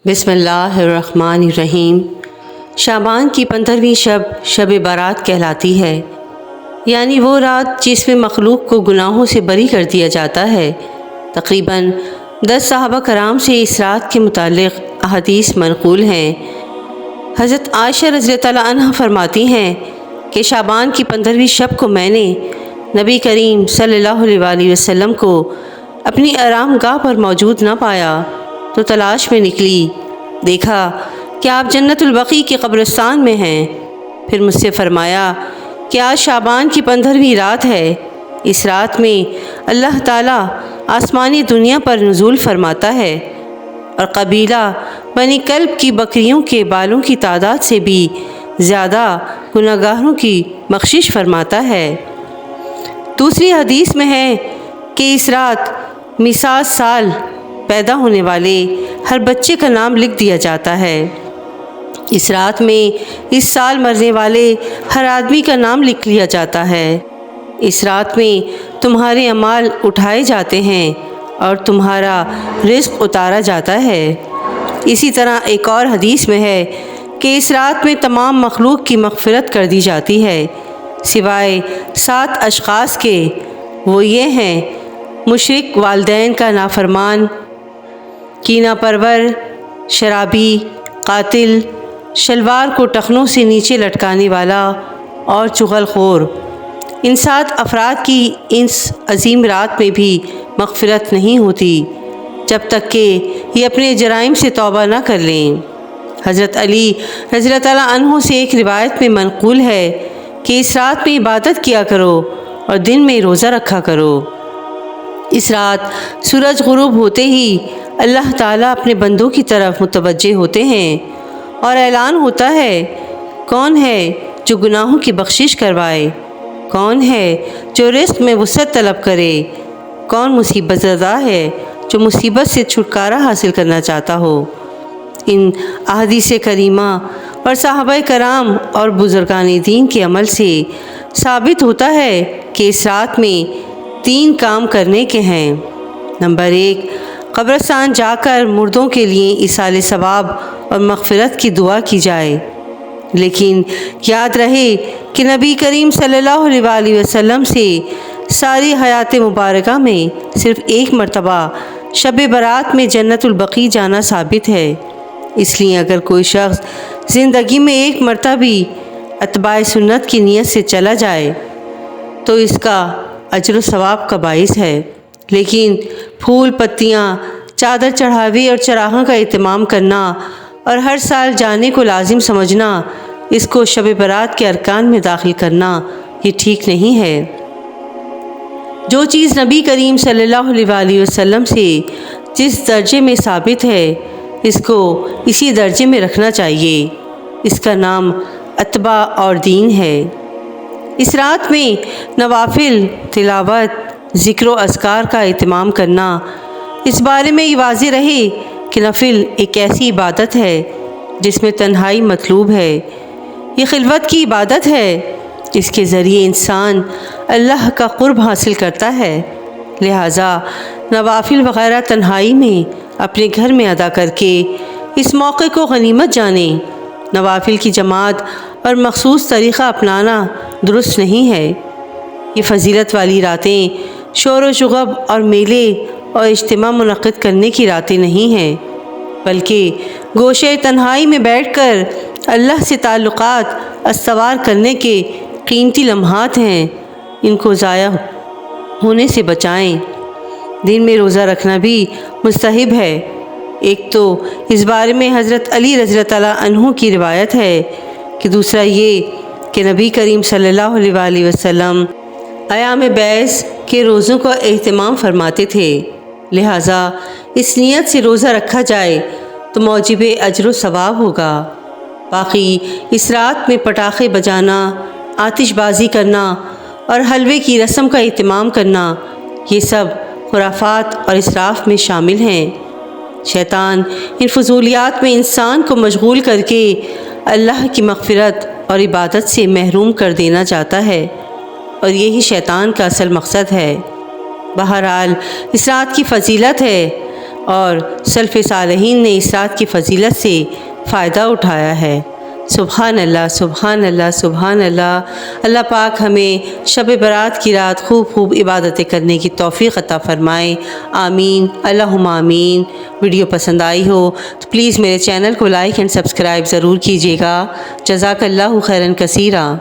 بسم اللہ الرحمن الرحیم۔ شعبان کی 15ویں شب برات کہلاتی ہے، یعنی وہ رات جس میں مخلوق کو گناہوں سے بری کر دیا جاتا ہے۔ تقریباً 10 صحابہ کرام سے اس رات کے متعلق احادیث منقول ہیں۔ حضرت عائشہ رضی اللہ عنہ فرماتی ہیں کہ شعبان کی 15ویں شب کو میں نے نبی کریم صلی اللہ علیہ وسلم کو اپنی آرام گاہ پر موجود نہ پایا تو تلاش میں نکلی، دیکھا کہ آپ جنت البقیع کے قبرستان میں ہیں۔ پھر مجھ سے فرمایا کہ آج شعبان کی 15ویں رات ہے۔ اس رات میں اللہ تعالیٰ آسمانی دنیا پر نزول فرماتا ہے اور قبیلہ بنی کلب کی بکریوں کے بالوں کی تعداد سے بھی زیادہ گناہگاروں کی بخشش فرماتا ہے۔ دوسری حدیث میں ہے کہ اس رات میثاق سال پیدا ہونے والے ہر بچے کا نام لکھ دیا جاتا ہے۔ اس رات میں اس سال مرنے والے ہر آدمی کا نام لکھ لیا جاتا ہے۔ اس رات میں تمہارے اعمال اٹھائے جاتے ہیں اور تمہارا رزق اتارا جاتا ہے۔ اسی طرح ایک اور حدیث میں ہے کہ اس رات میں تمام مخلوق کی مغفرت کر دی جاتی ہے سوائے 7 اشخاص کے۔ وہ یہ ہیں: مشرک، والدین کا نافرمان، کینہ پرور، شرابی، قاتل، شلوار کو ٹخنوں سے نیچے لٹکانے والا اور چغل خور۔ ان 7 افراد کی اس عظیم رات میں بھی مغفرت نہیں ہوتی جب تک کہ یہ اپنے جرائم سے توبہ نہ کر لیں۔ حضرت علی رضی اللہ عنہ سے ایک روایت میں منقول ہے کہ اس رات میں عبادت کیا کرو اور دن میں روزہ رکھا کرو۔ اس رات سورج غروب ہوتے ہی اللہ تعالیٰ اپنے بندوں کی طرف متوجہ ہوتے ہیں اور اعلان ہوتا ہے: کون ہے جو گناہوں کی بخشش کروائے؟ کون ہے جو رزق میں وسعت طلب کرے؟ کون مصیبت زدہ ہے جو مصیبت سے چھٹکارا حاصل کرنا چاہتا ہو؟ ان احادیث کریمہ اور صحابہ کرام اور بزرگان دین کے عمل سے ثابت ہوتا ہے کہ اس رات میں 3 کام کرنے کے ہیں۔ نمبر 1، قبرستان جا کر مردوں کے لیے ایصال ثواب اور مغفرت کی دعا کی جائے۔ لیکن یاد رہے کہ نبی کریم صلی اللہ علیہ وسلم سے ساری حیات مبارکہ میں صرف ایک مرتبہ شب برات میں جنت البقیع جانا ثابت ہے۔ اس لیے اگر کوئی شخص زندگی میں ایک مرتبہ بھی اتباع سنت کی نیت سے چلا جائے تو اس کا اجر و ثواب کا باعث ہے، لیکن پھول پتیاں، چادر چڑھاوی اور چراغاں کا اہتمام کرنا اور ہر سال جانے کو لازم سمجھنا، اس کو شب برات کے ارکان میں داخل کرنا، یہ ٹھیک نہیں ہے۔ جو چیز نبی کریم صلی اللہ علیہ وسلم سے جس درجے میں ثابت ہے اس کو اسی درجے میں رکھنا چاہیے۔ اس کا نام اتباع اور دین ہے۔ اس رات میں نوافل، تلاوت، ذکر و اذکار کا اہتمام کرنا، اس بارے میں یہ واضح رہے کہ نفل ایک ایسی عبادت ہے جس میں تنہائی مطلوب ہے۔ یہ خلوت کی عبادت ہے، اس کے ذریعے انسان اللہ کا قرب حاصل کرتا ہے۔ لہٰذا نوافل وغیرہ تنہائی میں اپنے گھر میں ادا کر کے اس موقع کو غنیمت جانیں۔ نوافل کی جماعت اور مخصوص طریقہ اپنانا درست نہیں ہے۔ یہ فضیلت والی راتیں شور و شغب اور میلے اور اجتماع منعقد کرنے کی راتیں نہیں ہیں، بلکہ گوشے تنہائی میں بیٹھ کر اللہ سے تعلقات استوار کرنے کے قیمتی لمحات ہیں۔ ان کو ضائع ہونے سے بچائیں۔ دن میں روزہ رکھنا بھی مستحب ہے۔ ایک تو اس بارے میں حضرت علی رضی اللہ عنہ کی روایت ہے کہ دوسرا یہ کہ نبی کریم صلی اللہ علیہ وسلم ایام بیس کے روزوں کا اہتمام فرماتے تھے۔ لہٰذا اس نیت سے روزہ رکھا جائے تو موجب اجر و ثواب ہوگا۔ باقی اس رات میں پٹاخے بجانا، آتش بازی کرنا اور حلوے کی رسم کا اہتمام کرنا، یہ سب خرافات اور اسراف میں شامل ہیں۔ شیطان ان فضولیات میں انسان کو مشغول کر کے اللہ کی مغفرت اور عبادت سے محروم کر دینا چاہتا ہے، اور یہی شیطان کا اصل مقصد ہے۔ بہرحال اس رات کی فضیلت ہے، اور سلف صالحین نے اس رات کی فضیلت سے فائدہ اٹھایا ہے۔ سبحان اللہ، سبحان اللہ، سبحان اللہ۔ اللہ پاک ہمیں شب برات کی رات خوب خوب عبادتیں کرنے کی توفیق عطا فرمائے، آمین، اللہم آمین۔ ویڈیو پسند آئی ہو تو پلیز میرے چینل کو لائک اینڈ سبسکرائب ضرور کیجیے گا۔ جزاک اللہ خیراً کثیرا۔